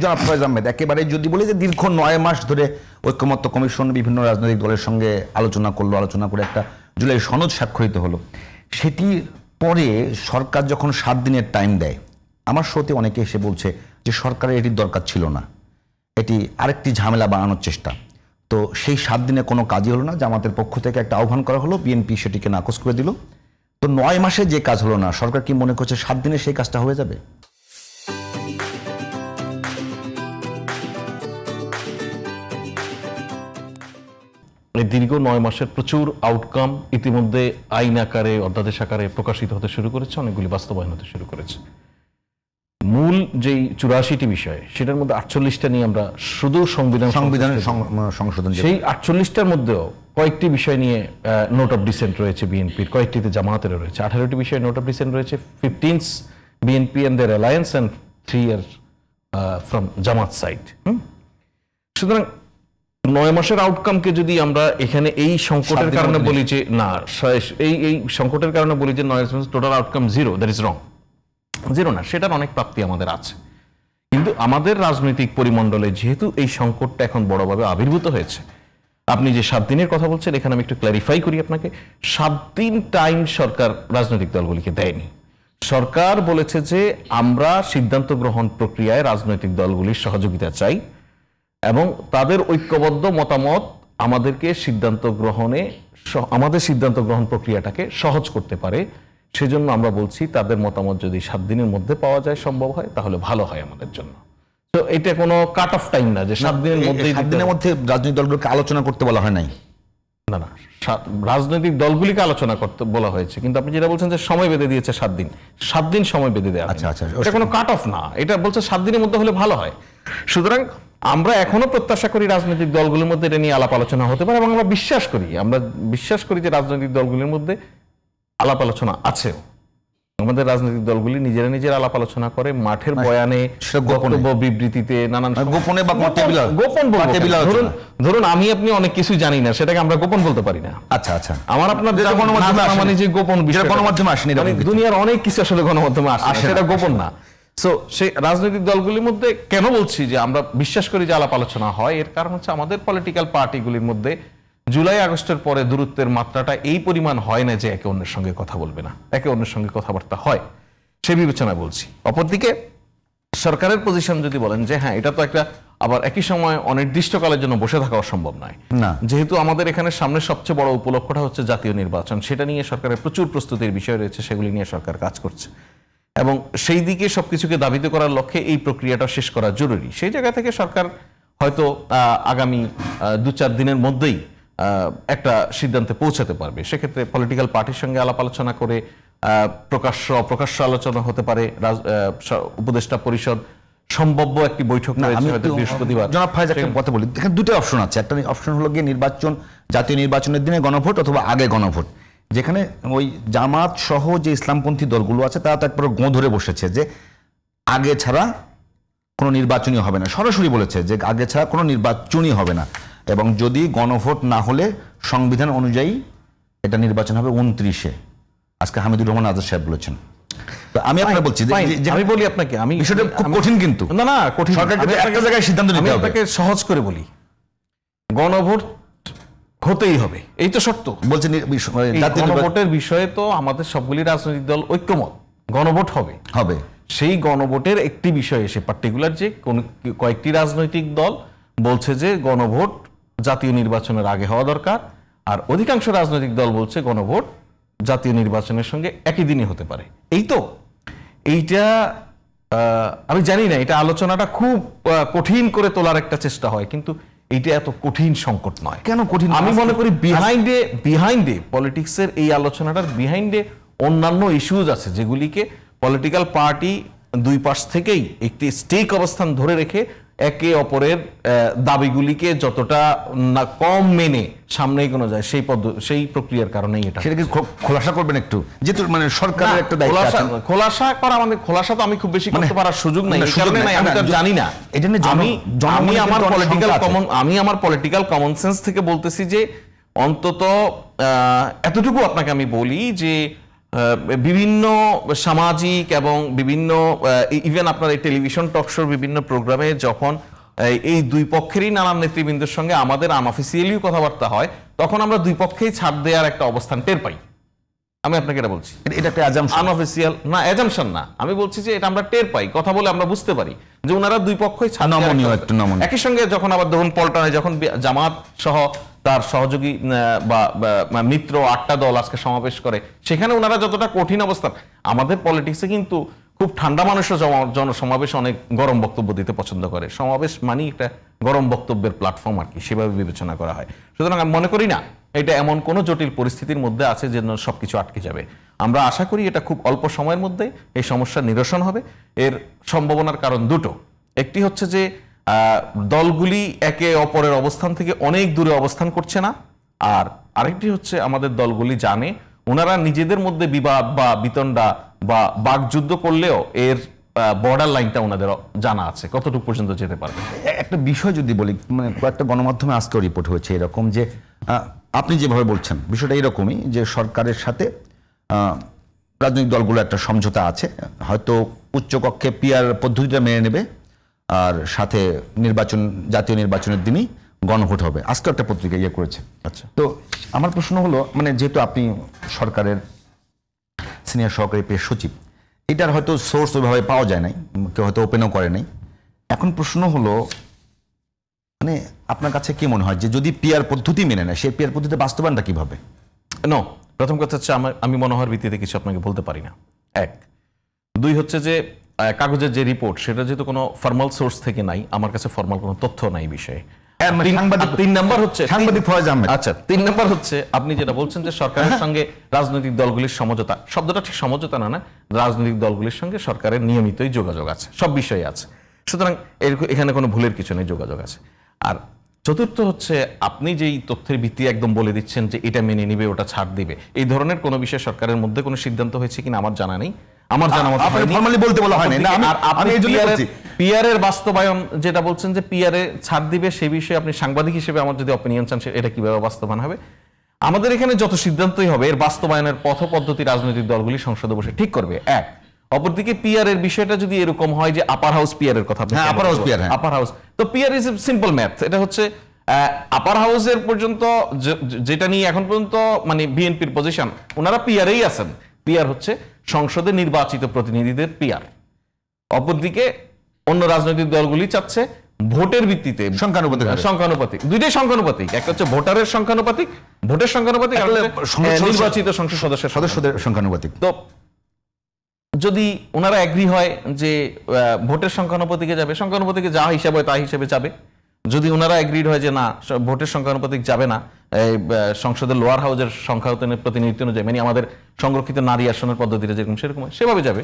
জনাব ফয়েজ আহমেদ, একেবারে যদি বলি যে দীর্ঘ 9 মাস ধরে ঐক্যমত্য কমিশন বিভিন্ন রাজনৈতিক দলের সঙ্গে আলোচনা করে একটা জুলাই সনদ স্বাক্ষরিত হলো, সেটি পরে সরকার যখন 7 দিনের টাইম দেয়, আমার শোতে অনেকে এসে বলছে যে সরকারের এটির দরকার ছিল না, এটি আরেকটি ঝামেলা বাড়ানোর চেষ্টা। তো সেই 7 দিনে কোনো কাজই হলো না, জামাতের পক্ষ থেকে একটা আহ্বান করা হলো, বিএনপি সেটিকে নাকচ করে দিল। তো 9 মাসে যে কাজ হলো না, সরকার কি মনে করছে 7 দিনে সেই কাজটা হয়ে যাবে? দীর্ঘ 9 মাসের প্রচুর আউটকাম ইতিমধ্যে আইন আকারে, অধ্যাদেশ আকারে প্রকাশিত হতে শুরু করেছে, অনেকগুলি বাস্তবায়ন হতে শুরু করেছে। মূল যেই 84টি বিষয়, সেটার মধ্যে 48টা নিয়ে আমরা শুধু সংবিধানের সংশোধন, সেই 48টার মধ্যেও কয়েকটি বিষয় নিয়ে নোট অফ ডিসেন্ট রয়েছে বিএনপির, কয়েকটিতে জামায়াতের রয়েছে। 18টি বিষয়ে নোট অফ ডিসেন্ট রয়েছে, 15 BNP and their alliance and 3 year from Jamaat side. সুতরাং 9 মাসের আউটকামকে যদি আমরা এখানে এই সংকটের কারণে বলি যে না, এই সংকটের কারণে বলি যে 9 মাস total outcome 0, that is wrong. 0 না, সেটার অনেক প্রাপ্তি আমাদের আছে, কিন্তু আমাদের রাজনৈতিক পরিমণ্ডলে যেহেতু এই সংকটটা এখন বড়ভাবে আবির্ভূত হয়েছে, আপনি যে 7 দিনের কথা বলছেন, এখানে আমি একটু ক্ল্যারিফাই করি আপনাকে। 7 দিন টাইম সরকার রাজনৈতিক দলগুলিকে দেয়নি। সরকার বলেছে যে আমরা সিদ্ধান্ত গ্রহণ প্রক্রিয়ায় রাজনৈতিক দলগুলির সহযোগিতা চাই এবং তাদের ঐক্যবদ্ধ মতামত আমাদের সিদ্ধান্ত গ্রহণ প্রক্রিয়াটাকে সহজ করতে পারে। সেজন্য আমরা বলছি তাদের মতামত যদি 7 দিনের মধ্যে পাওয়া যায়, সম্ভব হয়, তাহলে ভালো হয় আমাদের জন্য। তো এটা কোনো কাট অফ টাইম না যে 7 দিনের মধ্যে। 7 দিনের মধ্যে রাজনৈতিক দলগুলোকে আলোচনা করতে বলা হয় নাই। না, রাজনৈতিক দলগুলিকে আলোচনা করতে বলা হয়েছে, কিন্তু আপনি যেটা বলছেন যে সময় বেঁধে দিয়েছে 7 দিন, 7 দিন সময় বেঁধে দেওয়া। আচ্ছা, এটা কোনো কাট অফ না, এটা বলছে 7 দিনের মধ্যে হলে ভালো হয়। সুতরাং আমরা এখনো প্রত্যাশা করি রাজনৈতিক দলগুলোর মধ্যে এটা নিয়ে আলাপ আলোচনা হতে পারে, এবং আমরা বিশ্বাস করি যে রাজনৈতিক দলগুলির মধ্যে আলাপ আলোচনা আছে। আমাদের রাজনৈতিক দলগুলি নিজেরা আলাপ আলোচনা করে, মাঠের বয়ানে, বক্তব্য বিবৃতিতে, নানান গোপনে বা গোপন ধরুন আমি আপনি অনেক কিছু জানি না, সেটাকে আমরা গোপন বলতে পারি না। আচ্ছা, আমার আপনার মানে যে গোপন বিষয় গণমাধ্যমে আসেনি, দুনিয়ার অনেক কিছু আসলে গণমাধ্যমে আসে, সেটা গোপন না। সো সেই রাজনৈতিক দলগুলির মধ্যে কেন বলছি যে আমরা বিশ্বাস করি যে আলাপ আলোচনা হয়, এর কারণ হচ্ছে আমাদের পলিটিক্যাল পার্টিগুলির মধ্যে জুলাই আগস্টের পরে দূরত্বের মাত্রাটা এই পরিমাণ হয় না যে একে অন্যের সঙ্গে কথা বলবে না, একে অন্যের সঙ্গে কথাবার্তা হয়, সে বিবেচনায় বলছি। অপরদিকে সরকারের পজিশন যদি বলেন যে হ্যাঁ, এটা তো একটা, আবার একই সময় অনির্দিষ্টকালের জন্য বসে থাকা অসম্ভব নয়, যেহেতু আমাদের এখানে সামনে সবচেয়ে বড় উপলক্ষটা হচ্ছে জাতীয় নির্বাচন, সেটা নিয়ে সরকারের প্রচুর প্রস্তুতির বিষয় রয়েছে, সেগুলি নিয়ে সরকার কাজ করছে এবং সেই দিকে সবকিছুকে দাবিত করার লক্ষ্যে এই প্রক্রিয়াটা শেষ করা জরুরি। সেই জায়গা থেকে সরকার হয়তো আগামী 2-4 দিনের মধ্যেই একটা সিদ্ধান্তে পৌঁছাতে পারবে। সেক্ষেত্রে পলিটিক্যাল পার্টির সঙ্গে আলাপ আলোচনা করে প্রকাশ্য আলোচনা হতে পারে, উপদেষ্টা পরিষদ সম্ভাব্য একটি বৈঠক বৃহস্পতিবার। জনাব ফয়েজ, একটা কথা বলি, এখানে 2টা অপশন আছে। একটা অপশন হলো গিয়ে নির্বাচন, জাতীয় নির্বাচনের দিনে গণভোট অথবা আগে গণভোট, যেখানে ওই জামাত সহ যে ইসলামপন্থী দলগুলো আছে তারা তো একবার গোঁ ধরে বসেছে যে আগে ছাড়া কোনো নির্বাচনই হবে না, সরাসরি বলেছে যে আগে ছাড়া কোনো নির্বাচনই হবে না, এবং যদি গণভোট না হলে সংবিধান অনুযায়ী এটা নির্বাচন হবে 29-এ। আজকে হামিদুর রহমান আজাদ সাহেব বলেছেন। তো আমি আপনাকে বলছি যে আমি বলি আপনাকে, আমি বিষয়টা খুব কঠিন, কিন্তু না কঠিন, সরকারকে একটা জায়গায় সিদ্ধান্ত নিতে হবে। আপনাকে সহজ করে বলি, গণভোট হতেই হবে, এই তো শর্ত। বলছে গণভোটের বিষয়ে তো আমাদের সবগুলি রাজনৈতিক দল ঐক্যমত, গণভোট হবে। সেই গণভোটের একটি বিষয় এসে পার্টিকুলার যে কয়েকটি রাজনৈতিক দল বলছে যে গণভোট জাতীয় নির্বাচনের আগে হওয়া দরকার, আর অধিকাংশ রাজনৈতিক দল বলছে গণভোট জাতীয় নির্বাচনের সঙ্গে একই দিনই হতে পারে। এইটা আমি জানি না, এটা আলোচনাটা খুব কঠিন করে তোলার একটা চেষ্টা হয়, কিন্তু এইটা এত কঠিন সংকট নয়। কেন কঠিন? আমি মনে করি বিহাইন্ডে পলিটিক্সের এই আলোচনাটার বিহাইন্ডে অন্যান্য ইস্যুজ আছে, যেগুলিকে পলিটিক্যাল পার্টি দুই পাশ থেকেই একটি স্টেক অবস্থান ধরে রেখে একে অপরের দাবিগুলিকে যতটা না কম মেনে সামনে এগোনো যায়, সেই প্রক্রিয়ার কারণেই এটা। সেটাকে খোলাসা করবেন একটু, যেহেতু মানে সরকারের একটা দায়িত্ব আছে। খোলাসা করা মানে খোলাসা তো আমি খুব বেশি করতে পারার সুযোগ নাই, এই কারণে নাই, আমি তো জানি না। এটা নিয়ে আমি আমার পলিটিক্যাল কমন সেন্স থেকে বলতেছি যে অন্তত এতটুকু আপনাকে আমি বলি যে বিভিন্ন সামাজিক এবং বিভিন্ন ইভেন আপনার এই টেলিভিশন টক শোর বিভিন্ন প্রোগ্রামে যখন এই দুই পক্ষেরই নানান নেতৃবৃন্দের সঙ্গে আমাদের আনঅফিসিয়ালিও কথাবার্তা হয়, তখন আমরা দুই পক্ষেই ছাড় দেওয়ার একটা অবস্থান টের পাই। আমি আপনাকে এটা বলছি, এটা একটা আনঅফিসিয়াল না, অ্যাজাম্পশন না, আমি বলছি যে এটা আমরা টের পাই, কথা বলে আমরা বুঝতে পারি যে ওনারা দুই পক্ষই ছাড় দেওয়ার একটু নমনীয়। একই সঙ্গে যখন আবার ধরুন পল্টনে যখন জামাত সহ তার সহযোগী বা মিত্র 8টা দল আজকে সমাবেশ করে, সেখানে ওনারা যতটা কঠিন অবস্থান, আমাদের পলিটিক্সে কিন্তু খুব ঠান্ডা মানুষও জনসমাবেশ অনেক গরম বক্তব্য দিতে পছন্দ করে। সমাবেশ মানে একটা গরম বক্তব্যের প্ল্যাটফর্ম আর কি, সেভাবে বিবেচনা করা হয়। সুতরাং আমি মনে করি না এটা এমন কোনো জটিল পরিস্থিতির মধ্যে আছে যে সবকিছু আটকে যাবে। আমরা আশা করি এটা খুব অল্প সময়ের মধ্যে এই সমস্যার নিরসন হবে। এর সম্ভাবনার কারণ দুটো, একটি হচ্ছে যে দলগুলি একে অপরের অবস্থান থেকে অনেক দূরে অবস্থান করছে না, আর আরেকটি হচ্ছে আমাদের দলগুলি জানে ওনারা নিজেদের মধ্যে বিবাদ বা বিতণ্ডা বা বাকযুদ্ধ করলেও এর বর্ডার লাইনটা ওনাদের জানা আছে, কতটুকু পর্যন্ত যেতে পারবে। একটা বিষয় যদি বলি, মানে কয়েকটা গণমাধ্যমে আজকেও রিপোর্ট হয়েছে এরকম যে আপনি যেভাবে বলছেন বিষয়টা এরকমই, যে সরকারের সাথে রাজনৈতিক দলগুলো একটা সমঝোতা আছে, হয়তো উচ্চকক্ষে পিআর পদ্ধতিটা মেনে নেবে, আর সাথে জাতীয় নির্বাচনের দিনই গণভোট হবে। আজকে একটা পত্রিকা ইয়ে করেছে। আচ্ছা, তো আমার প্রশ্ন হলো, মানে যেহেতু আপনি সরকারের সিনিয়র সহকারী প্রেস সচিব, এটার হয়তো সোর্স ওইভাবে পাওয়া যায় নাই, কেউ হয়তো ওপেনও করে নাই। এখন প্রশ্ন হলো, মানে আপনার কাছে কি মনে হয় যে যদি পিআর পদ্ধতি মেনে নেয়, সেই পিআর পদ্ধতি বাস্তবায়নটা কিভাবে? প্রথম কথা হচ্ছে আমি মনোহর ভিত্তিতে কিছু আপনাকে বলতে পারি না, এক। দুই হচ্ছে যে কাগজের যে রিপোর্ট সেটা যেহেতু কোনো ফর্মাল সোর্স থেকে নাই, আমার কাছে ফর্মাল কোনো তথ্য নাই বিষয়ে। 3 নাম্বার হচ্ছে সাংবাদিক ফয়েজ আহমেদ। আচ্ছা, 3 নাম্বার হচ্ছে আপনি যেটা বলছেন যে সরকারের সঙ্গে রাজনৈতিক দলগুলির সমঝোতা, শব্দটা ঠিক সমঝোতা না, রাজনৈতিক দলগুলির সঙ্গে সরকারের নিয়মিতই যোগাযোগ আছে, সব বিষয়ে আছে। সুতরাং এখানে কোনো ভুলের কিছু নেই, যোগাযোগ আছে। আর চতুর্থ হচ্ছে আপনি যেই তথ্যের ভিত্তি একদম বলে দিচ্ছেন যে এটা মেনে নিবে, ওটা ছাড় দিবে, এই ধরনের কোনো বিষয়ে সরকারের মধ্যে কোনো সিদ্ধান্ত হয়েছে কিনা আমার জানা নেই। আমার জানা মতো ফর্মালি বলতে বলা হয়নি। আপনি পিআরের বাস্তবায়ন যেটা বলছেন যে পিআরে ছাড় দিবে, সেই বিষয়ে আপনি সাংবাদিক হিসেবে আমার যদি অপিনিয়ন চান, এটা কিভাবে বাস্তবায়ন হবে? আমাদের এখানে যত সিদ্ধান্তই হবে এর বাস্তবায়নের পথ পদ্ধতি রাজনৈতিক দলগুলি সংসদে বসে ঠিক করবে, এক। অপরদিকে পিআর এর বিষয়টা যদি এরকম হয় যে আপার হাউস পিআর এর কথা, আপার হাউস, তো পিআর ইজ সিম্পল ম্যাথ। এটা হচ্ছে আপার হাউসের পর্যন্ত যেটা নিয়ে এখন পর্যন্ত মানে বিএনপির পজিশন, ওনারা পিআরেই আছেন। পিআর হচ্ছে সংসদে নির্বাচিত প্রতিনিধিদের পিআর। অপরদিকে অন্য রাজনৈতিক দলগুলি চাচ্ছে ভোটের ভিত্তিতে সংখ্যানুপাতিক, দুইটাই সংখ্যানুপাতিক, একটা হচ্ছে ভোটারের সংখ্যানুপাতিক, ভোটের সংখ্যানুপাতিক, নির্বাচিত সংসদ সদস্যদের সংখ্যানুপাতিক। তো যদি ওনারা এগ্রি হয় যে ভোটের সংখ্যানুপাতিকে যাবে, সংখ্যানুপাতিকে যা হিসাবে হয় তা হিসেবে যাবে। যদি ওনারা এগ্রিড হয় যে না, ভোটের সংখ্যানুপাতিক যাবে না, সংসদের লোয়ার হাউসের সংখ্যা প্রতিনিধিত্ব অনুযায়ী, মানে আমাদের সংরক্ষিত নারী আসনের পদ্ধতিতে যেরকম সেরকম সেভাবে যাবে।